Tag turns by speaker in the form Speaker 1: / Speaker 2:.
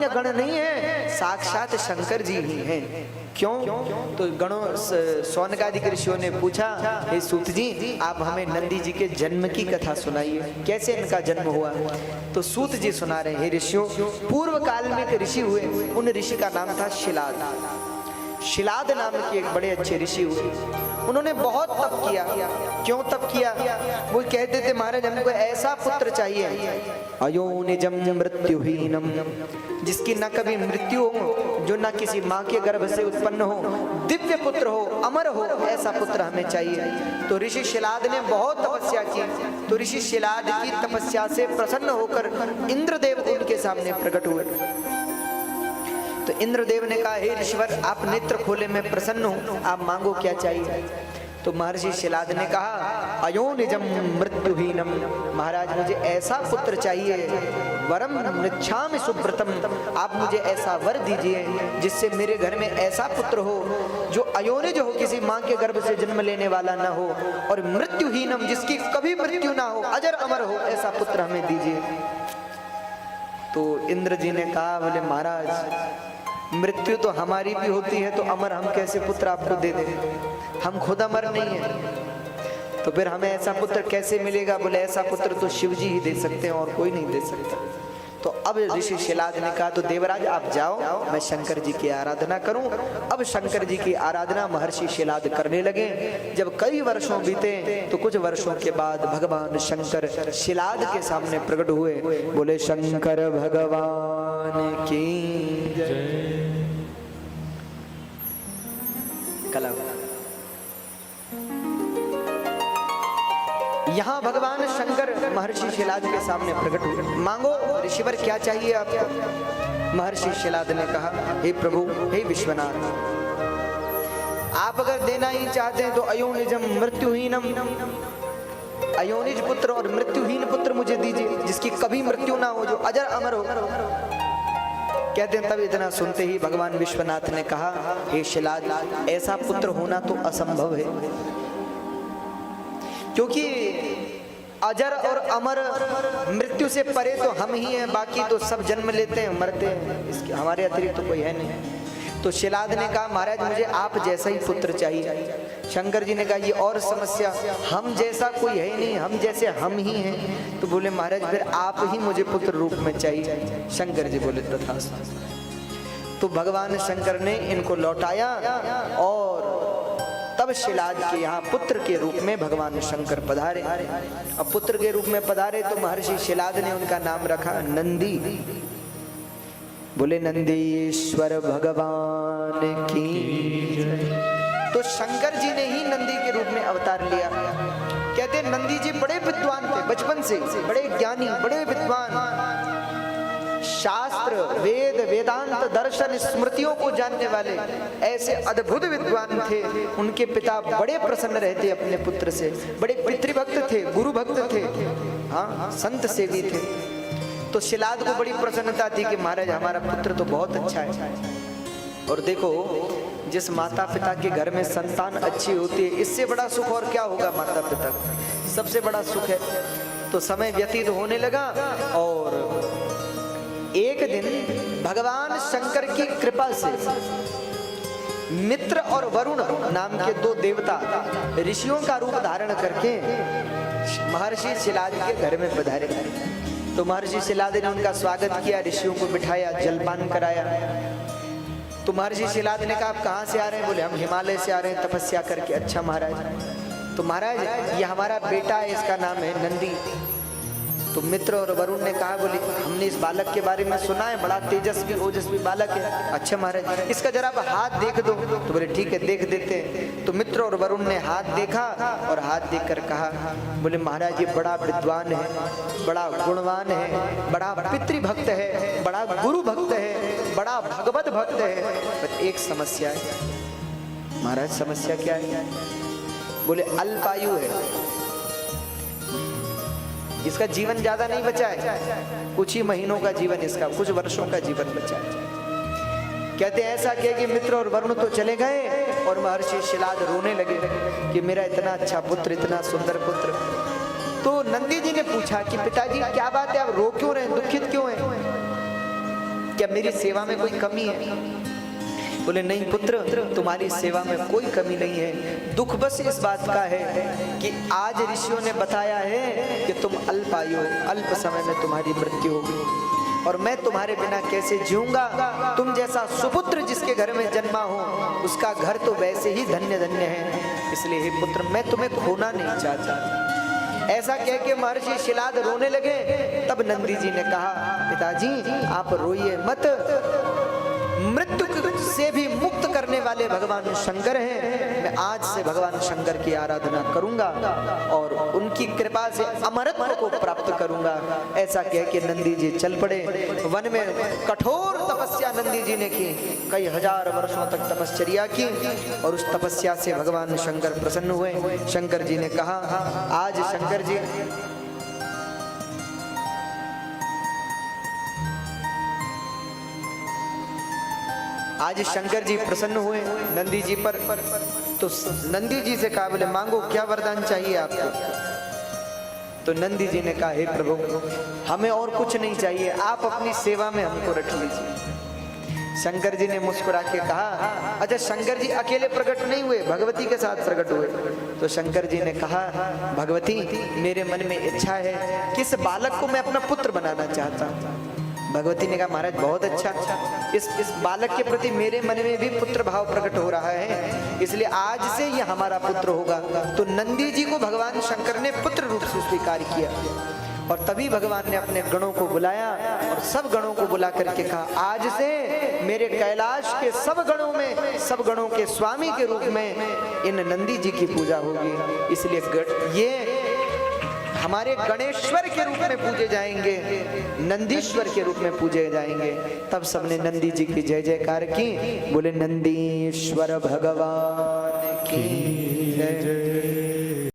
Speaker 1: गण नहीं है, साक्षात शंकर जी ही हैं। क्यों? तो गणों सौनकादि ऋषियों ने पूछा, हे सूत जी आप हमें नंदी जी के जन्म की कथा सुनाइए, कैसे इनका जन्म हुआ। तो सूत जी सुना रहे, हे ऋषियों, पूर्व काल में एक ऋषि हुए, उन ऋषि का नाम था शिलाद। शिलाद नाम के एक बड़े अच्छे ऋषि हुए, उन्होंने बहुत तप किया। क्यों तप किया? वो कहते थे महाराज हमको ऐसा पुत्र चाहिए, अयोनिजम मृत्युहीनम, जिसकी न कभी मृत्यु हो, जो न किसी माँ के गर्भ से उत्पन्न हो, दिव्य पुत्र हो, अमर हो, ऐसा पुत्र हमें चाहिए। तो ऋषि शिलाद ने बहुत तपस्या की। तो ऋषि शिलाद की तपस्या से प्रसन्न होकर इंद्रदेव उनके सामने प्रकट हुए। तो इंद्रदेव ने कहा, हे ऋषिवर आप नेत्र खोले, मैं प्रसन्न हूँ, आप मांगो क्या चाहिए। तो महर्षि शिलाद ने कहा, अयोनिजम मृत्युहीनम, महाराज मुझे ऐसा पुत्र चाहिए, वरम मृच्छामि सुव्रतम, आप मुझे ऐसा वर दीजिए जिससे मेरे घर में ऐसा पुत्र हो जो अयोनिज हो, किसी माँ के गर्भ से जन्म लेने वाला ना हो, और मृत्युहीनम, जिसकी कभी मृत्यु ना हो, अजर अमर हो, ऐसा पुत्र हमें दीजिए। तो इंद्र जी ने कहा, बोले महाराज मृत्यु तो हमारी भी होती है, तो अमर हम कैसे पुत्र आपको दे दें, हम खुद अमर नहीं है, तो फिर हमें ऐसा पुत्र कैसे मिलेगा। बोले ऐसा पुत्र तो शिव जी ही दे सकते हैं और कोई नहीं दे सकता। तो अब ऋषि शिलाद ने कहा, तो देवराज आप जाओ, मैं शंकर जी की आराधना करूं। अब शंकर जी की आराधना महर्षि शिलाद करने लगे। जब कई वर्षों बीते तो कुछ वर्षों के बाद भगवान शंकर शिलाद के सामने प्रकट हुए। बोले शंकर भगवान की जय। कला यहाँ भगवान शंकर महर्षि शिलाद के सामने प्रकट हुए। मांगो ऋषिवर क्या चाहिए आपको। महर्षि शिलाद ने कहा, हे प्रभु, हे विश्वनाथ, आप अगर देना ही चाहते हैं तो अयोनिजम मृत्युहीनम, अयोनिज पुत्र और मृत्युहीन पुत्र मुझे दीजिए, जिसकी कभी मृत्यु ना हो, जो अजर अमर हो। कहते हैं तब इतना सुनते ही भगवान विश्वनाथ ने कहा, हे शिलाद, ऐसा पुत्र होना तो असंभव है, क्योंकि अजर और अमर मृत्यु से परे तो हम ही हैं, बाकी तो सब जन्म लेते हैं मरते हैं, इसके हमारे अतिरिक्त तो कोई है नहीं। तो शिलाद ने कहा, महाराज मुझे आप जैसा ही पुत्र चाहिए। शंकर जी ने कहा, ये और समस्या, हम जैसा कोई है नहीं, हम जैसे हम ही हैं। तो बोले महाराज फिर आप ही मुझे पुत्र रूप में चाहिए। शंकर जी बोले तथास्तु। तो भगवान शंकर ने इनको लौटाया और तब शिलाद के यहाँ पुत्र के रूप में भगवान शंकर पधारे। अब पुत्र के रूप में पधारे तो महर्षि शिलाद ने उनका नाम रखा नंदी। बोले नंदीश्वर भगवान की। तो शंकर जी ने ही नंदी के रूप में अवतार लिया। कहते हैं नंदी जी बड़े विद्वान थे, बचपन से बड़े ज्ञानी, बड़े विद्वान, शास्त्र वेद वेदांत दर्शन स्मृतियों को जानने वाले ऐसे अद्भुत विद्वान थे। उनके पिता बड़े प्रसन्न रहते अपने पुत्र से, बड़े पितृभक्त थे, गुरु भक्त थे, हाँ संत सेवी थे। तो शिलाद को बड़ी प्रसन्नता थी कि महाराज हमारा पुत्र तो बहुत अच्छा है। और देखो जिस माता पिता के घर में संतान अच्छी होती है, इससे बड़ा सुख और क्या होगा माता पिता को, सबसे बड़ा सुख है। तो समय व्यतीत होने लगा और एक दिन भगवान शंकर की कृपा से मित्र और वरुण नाम के दो देवता ऋषियों का रूप धारण करके महर्षि शिलाद के घर में पधारे। तो महर्षि शिलाद ने उनका स्वागत किया, ऋषियों को बिठाया, जलपान कराया। तो महर्षि शिलाद ने कहा, आप कहाँ से आ रहे हैं। बोले हम हिमालय से आ रहे हैं तपस्या करके। अच्छा महाराज। तो महाराज ये हमारा बेटा है, इसका नाम है नंदी। तो मित्र और वरुण ने कहा, बोले हमने इस बालक के बारे में सुना है, बड़ा तेजस्वी ओजस्वी बालक है। अच्छा महाराज इसका जरा आप हाथ देख दो। तो बोले ठीक है देख देते हैं। तो मित्र और वरुण ने हाथ देखा और हाथ देखकर कहा, बोले महाराज ये बड़ा विद्वान है, बड़ा गुणवान है, बड़ा पितृभक्त है, बड़ा गुरु भक्त है, बड़ा भगवत भक्त है, पर एक समस्या है। महाराज समस्या क्या है। बोले अल्पायु है, इसका जीवन ज्यादा नहीं बचा है, कुछ ही महीनों का जीवन, इसका कुछ वर्षों का जीवन बचा है। कहते हैं ऐसा किया कि मित्र और वरुण तो चले गए और महर्षि शिलाद रोने लगे कि मेरा इतना अच्छा पुत्र, इतना सुंदर पुत्र। तो नंदी जी ने पूछा कि पिताजी क्या बात है, आप रो क्यों रहे, दुखित क्यों हैं। क्या मेरी सेवा में कोई कमी है? बोले नहीं पुत्र, तुम्हारी सेवा में कोई कमी नहीं है। दुख बस इस बात का है कि आज ऋषियों ने बताया है कि तुम अल्पायु, अल्प समय में तुम्हारी मृत्यु होगी और मैं तुम्हारे बिना कैसे जीऊंगा। तुम जैसा सुपुत्र जिसके घर में जन्मा हो उसका घर तो वैसे ही धन्य धन्य है, इसलिए हे पुत्र मैं तुम्हें खोना नहीं चाहता। ऐसा कह के महर्षि शिलाद रोने लगे। तब नंदी जी ने कहा पिताजी आप रोइए मत, मृत्यु से भी मुक्त करने वाले भगवान शंकर हैं। मैं आज से भगवान शंकर की आराधना करूंगा और उनकी कृपा से अमरत्व को प्राप्त करूंगा। ऐसा कह के नंदी जी चल पड़े। वन में कठोर तपस्या नंदी जी ने की, कई हजार वर्षों तक तपश्चर्या की और उस तपस्या से भगवान शंकर प्रसन्न हुए। शंकर जी ने कहा आज शंकर जी आज शंकर जी प्रसन्न हुए नंदी जी पर। तो नंदी जी से कहा बोले मांगो क्या वरदान चाहिए आपको? तो नंदी जी ने कहा हे प्रभु हमें और कुछ नहीं चाहिए, आप अपनी सेवा में हमको रख लीजिए। शंकर जी ने मुस्कुरा के कहा अच्छा शंकर जी अकेले प्रकट नहीं हुए, भगवती के साथ प्रकट हुए। तो शंकर जी ने कहा भगवती मेरे मन में इच्छा है कि इस बालक को मैं अपना पुत्र बनाना चाहता हूँ। भगवती ने कहा महाराज बहुत अच्छा, इस बालक के प्रति मेरे मन में भी पुत्र भाव प्रकट हो रहा है, इसलिए आज से ये हमारा पुत्र होगा। तो नंदी जी को भगवान शंकर ने पुत्र रूप से स्वीकार किया और तभी भगवान ने अपने गणों को बुलाया और सब गणों को बुला करके कहा आज से मेरे कैलाश के सब गणों में, सब गणों के स्वामी के रूप में इन नंदी जी की पूजा होगी। इसलिए ये हमारे गणेश्वर के रूप में पूजे जाएंगे, नंदीश्वर के रूप में पूजे जाएंगे। तब सबने नंदी जी की जय जयकार की। बोले नंदीश्वर भगवान की जय।